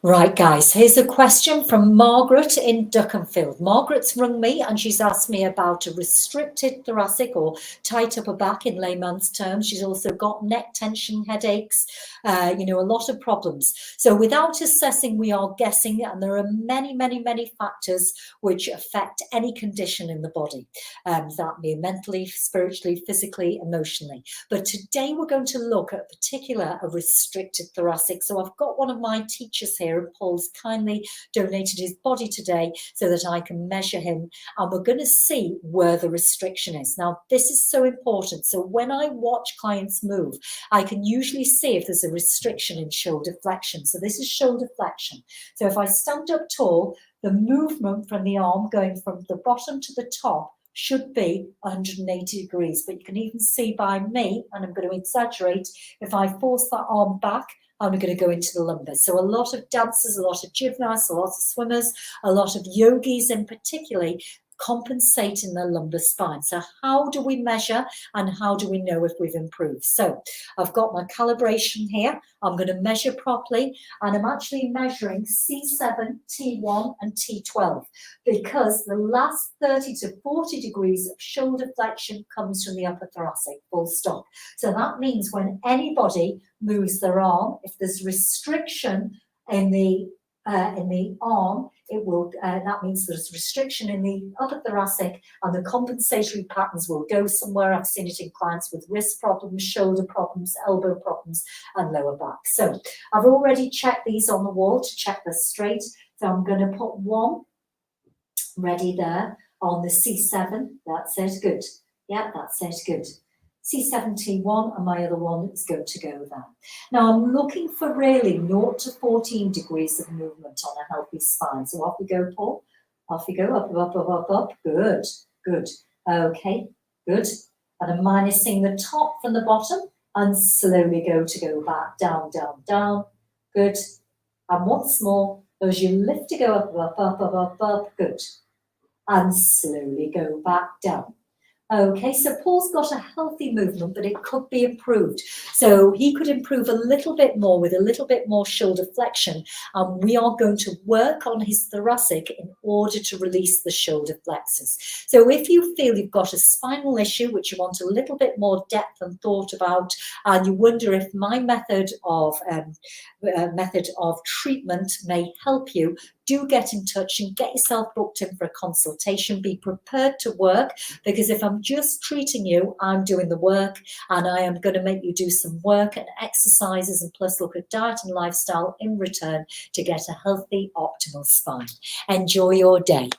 Right, guys, here's a question from Margaret in Duckenfield. Margaret's rung me and she's asked me about a restricted thoracic or tight upper back in layman's terms. She's also got neck tension, headaches, a lot of problems. So without assessing, we are guessing, and there are many, many, many factors which affect any condition in the body. That be mentally, spiritually, physically, emotionally. But today we're going to look at a restricted thoracic. So I've got one of my teachers here, and Paul's kindly donated his body today so that I can measure him, and we're going to see where the restriction is. Now, this is so important. So when I watch clients move, I can usually see if there's a restriction in shoulder flexion. So this is shoulder flexion. So if I stand up tall, the movement from the arm going from the bottom to the top should be 180 degrees. But you can even see by me, and I'm going to exaggerate, if I force that arm back, I'm going to go into the lumbar. So a lot of dancers, a lot of gymnasts, a lot of swimmers, a lot of yogis in particular compensate in the lumbar spine. So how do we measure and how do we know if we've improved? So I've got my calibration here. I'm going to measure properly, and I'm actually measuring C7, T1 and T12 because the last 30 to 40 degrees of shoulder flexion comes from the upper thoracic, full stop. So that means when anybody moves their arm, if there's restriction in the arm, it will. That means there's restriction in the upper thoracic, and the compensatory patterns will go somewhere. I've seen it in clients with wrist problems, shoulder problems, elbow problems, and lower back. So I've already checked these on the wall to check they're straight. So I'm going to put one ready there on the C7. That's it. Good. Yeah, that's it. Good. C7T1, and my other one is going to go there. Now I'm looking for really 0 to 14 degrees of movement on a healthy spine. So off we go, Paul. Off we go, up, up, up, up, up. Good, good. Okay, good. And I'm minusing the top from the bottom and slowly go back, down, down, down. Good. And once more, as you lift to go up, up, up, up, up, up. Good. And slowly go back down. Okay, so Paul's got a healthy movement, but it could be improved. So he could improve a little bit more with a little bit more shoulder flexion. And we are going to work on his thoracic in order to release the shoulder flexors. So if you feel you've got a spinal issue, which you want a little bit more depth and thought about, and you wonder if my method of treatment may help you, do get in touch and get yourself booked in for a consultation. Be prepared to work, because if I'm just treating you, I'm doing the work, and I am going to make you do some work and exercises, and plus look at diet and lifestyle in return to get a healthy, optimal spine. Enjoy your day.